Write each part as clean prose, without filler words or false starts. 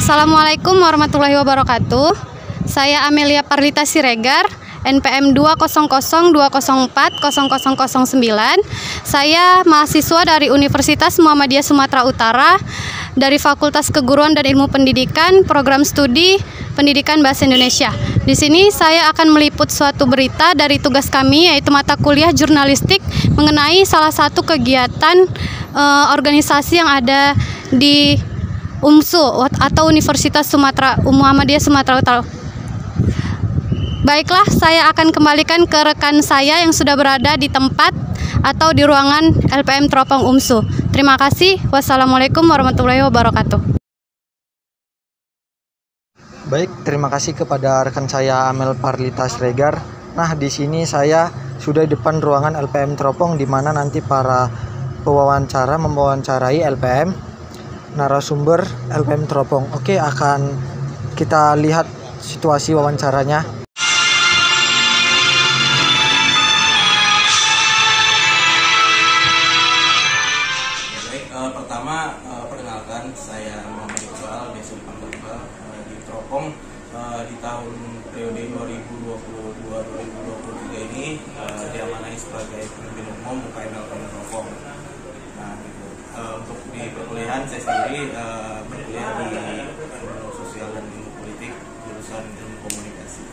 Assalamualaikum warahmatullahi wabarakatuh. Saya Amelia Parlita Siregar, NPM 20020040009. Saya mahasiswa dari Universitas Muhammadiyah Sumatera Utara dari Fakultas Keguruan dan Ilmu Pendidikan, Program Studi Pendidikan Bahasa Indonesia. Di sini saya akan meliput suatu berita dari tugas kami, yaitu mata kuliah jurnalistik mengenai salah satu kegiatan organisasi yang ada di UMSU atau Universitas Muhammadiyah Sumatera Utara. Baiklah, saya akan kembalikan ke rekan saya yang sudah berada di tempat atau di ruangan LPM Teropong UMSU. Terima kasih. Wassalamualaikum warahmatullahi wabarakatuh. Baik, terima kasih kepada rekan saya Amel Parlita Siregar. Nah, di sini saya sudah di depan ruangan LPM Teropong, di mana nanti para pewawancara mewawancarai LPM, narasumber LPM Teropong. Oke, akan kita lihat situasi wawancaranya. Pertama, perkenalkan, saya Muhammad Iqbal, biasa dipanggil Iqbal, di Teropong di tahun periode 2022-2023 ini diamanai sebagai pemimpin umum UKM LPM Teropong. Nah, gitu. Untuk di perkuliahan saya sendiri berkuliah di Ilmu Sosial dan Ilmu Politik, jurusan Ilmu Komunikasi.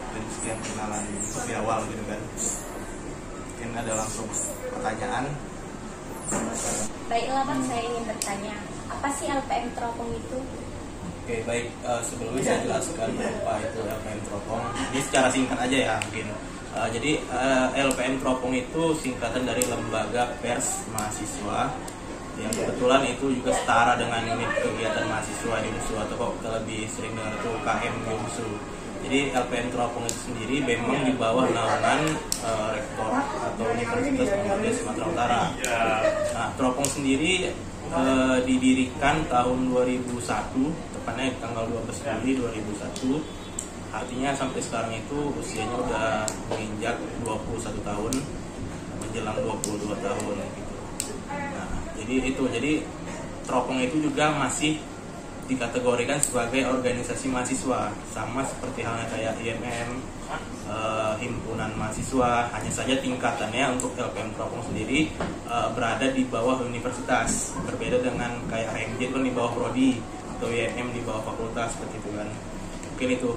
Dan sekian perkenalan di awal gitu kan. Mungkin ada langsung pertanyaan. Baiklah Bang, saya ingin bertanya, apa sih LPM Teropong itu? Oke, baik, sebelumnya saya jelaskan apa itu LPM Teropong. Ini secara singkat aja ya mungkin. Jadi LPM Teropong itu singkatan dari Lembaga Pers Mahasiswa, yang kebetulan itu juga setara dengan unit kegiatan mahasiswa di UMSU, atau kok kita lebih sering dengar itu UKM di UMSU. Jadi LPM Teropong itu sendiri memang di bawah naungan Rektor atau Universitas Muhammadiyah Sumatera Utara. Nah, Teropong sendiri didirikan tahun 2001, tepatnya tanggal 12 Juli 2001. Artinya sampai sekarang itu usianya udah menginjak 21 tahun, menjelang 22 tahun gitu. Nah, jadi Teropong itu juga masih dikategorikan sebagai organisasi mahasiswa, sama seperti halnya kayak IMM, himpunan mahasiswa. Hanya saja tingkatannya untuk LPM Teropong sendiri berada di bawah universitas, berbeda dengan kayak HMJ kan di bawah prodi, atau IMM di bawah fakultas, seperti itu kan. Mungkin itu.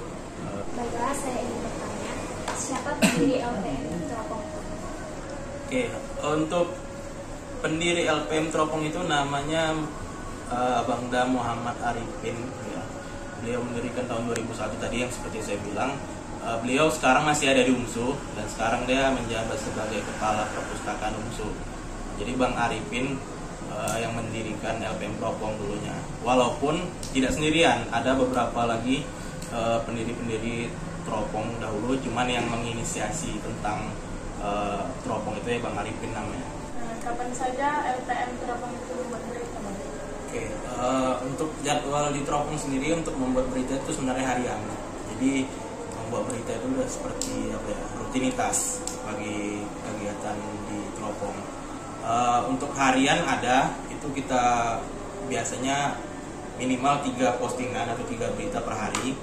Baiklah, saya ingin bertanya, siapa pendiri LPM Teropong? Oke, untuk pendiri LPM Teropong itu namanya Bangda Muhammad Arifin, ya. Beliau mendirikan tahun 2001 tadi, yang seperti saya bilang. Beliau sekarang masih ada di UMSU, dan sekarang dia menjabat sebagai kepala perpustakaan UMSU. Jadi Bang Arifin yang mendirikan LPM Teropong dulunya. Walaupun tidak sendirian, ada beberapa lagi pendiri-pendiri Teropong dahulu, cuman yang menginisiasi tentang Teropong itu ya Bang Arifin namanya. Kapan saja LPM Teropong itu membuat berita, Bang? Oke, untuk jadwal di Teropong sendiri untuk membuat berita itu sebenarnya harian. Jadi membuat berita itu udah seperti apa ya, rutinitas bagi kegiatan di Teropong. Untuk harian ada, itu kita biasanya minimal 3 postingan atau 3 berita per hari.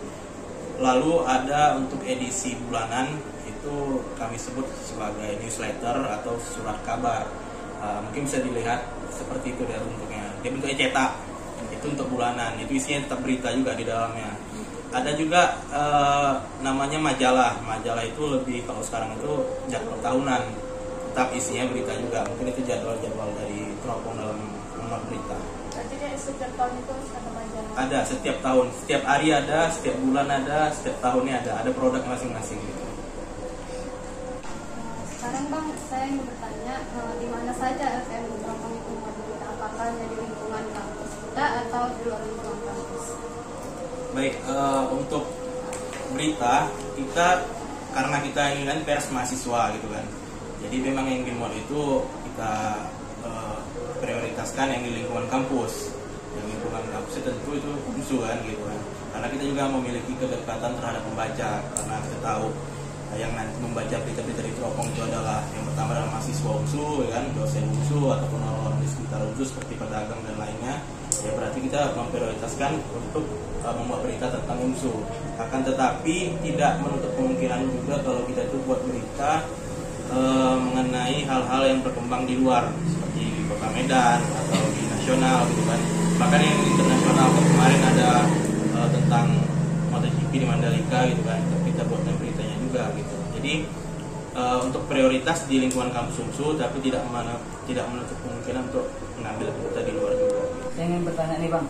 Lalu ada untuk edisi bulanan, itu kami sebut sebagai newsletter atau surat kabar. Mungkin bisa dilihat seperti itu dari bentuknya. Dia bentuknya cetak. Itu untuk bulanan. Itu isinya tetap berita juga di dalamnya. Ada juga namanya majalah. Majalah itu lebih, kalau sekarang itu jadwal tahunan. Tetap isinya berita juga. Mungkin itu jadwal-jadwal dari Teropong dalam nomor berita. Berarti setiap tahun itu ada majalah? Ada, setiap tahun. Setiap hari ada, setiap bulan ada, setiap tahunnya ada. Ada produk masing-masing gitu. Sekarang Bang, saya ingin bertanya, di mana saja LPM Teropong itu membuat berita? Apakah di lingkungan kampus kita atau di luar lingkungan kampus? Baik, untuk berita kita, karena kita ini kan pers mahasiswa gitu kan, jadi memang yang dimuat itu kita prioritaskan yang di lingkungan kampus. Yang lingkungan kampus tentu itu UMSU kan gitu kan, karena kita juga memiliki kedekatan terhadap pembaca, karena kita tahu yang nanti membaca berita-berita di Teropong itu adalah yang pertama adalah mahasiswa UMSU, ya kan, dosen UMSU ataupun orang-orang di sekitar UMSU seperti pedagang dan lainnya. ya berarti kita memprioritaskan untuk membuat berita tentang UMSU. Akan tetapi tidak menutup kemungkinan juga kalau kita itu buat berita mengenai hal-hal yang berkembang di luar, seperti di Kota Medan atau di nasional gitu kan. Bahkan yang internasional, kemarin ada tentang MotoGP di Mandalika gitu kan, kita buatkan beritanya juga gitu. Jadi untuk prioritas di lingkungan kampus UMSU, tapi tidak menutup kemungkinan untuk mengambil berita di luar juga. Saya ingin bertanya nih Bang,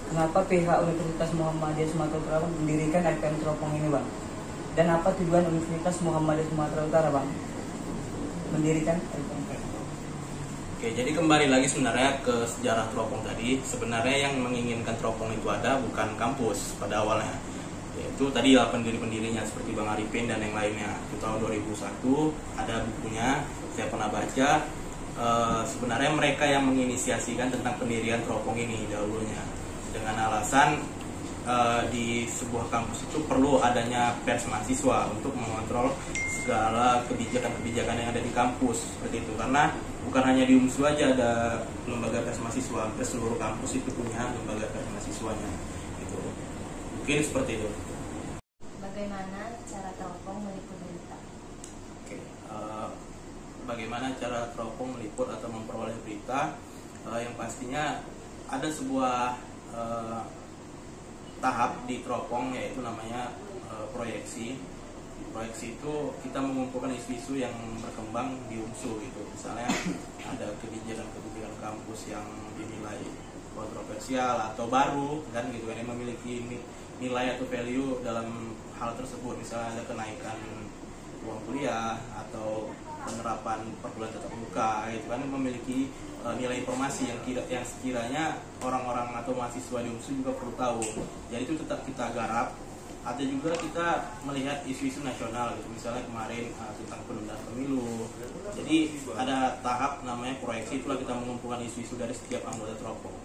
kenapa pihak Universitas Muhammadiyah Sumatera Utara mendirikan LPM Teropong ini Bang? Dan apa tujuan Universitas Muhammadiyah Sumatera Utara Bang mendirikan LPM Teropong? Oke, jadi kembali lagi sebenarnya ke sejarah Teropong tadi. Sebenarnya yang menginginkan Teropong itu ada bukan kampus pada awalnya, yaitu tadi lah pendiri-pendirinya seperti Bang Arifin dan yang lainnya. Di tahun 2001 ada bukunya, saya pernah baca. Sebenarnya mereka yang menginisiasikan tentang pendirian Teropong ini dahulunya, dengan alasan di sebuah kampus itu perlu adanya pers mahasiswa untuk mengontrol segala kebijakan-kebijakan yang ada di kampus, seperti itu. Karena bukan hanya di UMSU aja ada lembaga pers mahasiswa, hampir seluruh kampus itu punya lembaga pers mahasiswanya gitu. Mungkin seperti itu. Bagaimana cara Teropong meliput berita? Oke, bagaimana cara Teropong meliput atau memperoleh berita? Yang pastinya ada sebuah tahap di Teropong, yaitu namanya proyeksi. Proyeksi itu kita mengumpulkan isu-isu yang berkembang di UMSU gitu. Misalnya ada kebijakan-kebijakan kampus yang dinilai kontroversial atau baru kan gitu kan, yang memiliki nilai atau value dalam hal tersebut. Misalnya ada kenaikan uang kuliah atau penerapan perkuliahan tatap muka gitu kan, memiliki nilai informasi yang sekiranya orang-orang atau mahasiswa di UMSU juga perlu tahu. Jadi itu tetap kita garap. Ada juga kita melihat isu-isu nasional gitu, misalnya kemarin tentang penundaan pemilu. Jadi ada tahap namanya proyeksi, itulah kita mengumpulkan isu-isu dari setiap anggota Teropong.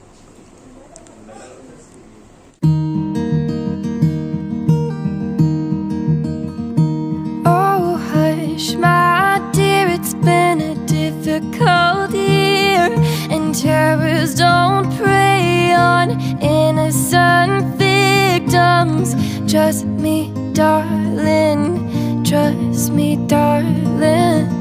Oh hush my dear, it's been a difficult year, and terrors don't prey on innocent victims. Trust me, darling, trust me, darling.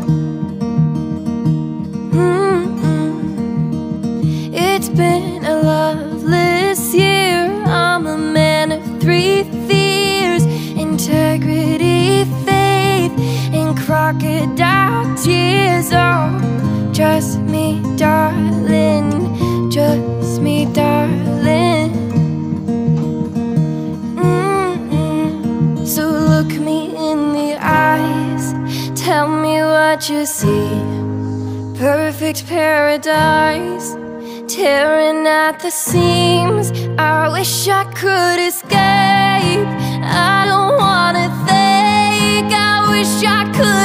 It's been a loveless year. I'm a man of three fears: integrity, faith, and crocodile tears. Oh, trust me, darling, trust me, darling. So look me in the eyes, tell me what you see. Perfect paradise, tearing at the seams. I wish I could escape, I don't wanna think. I wish I could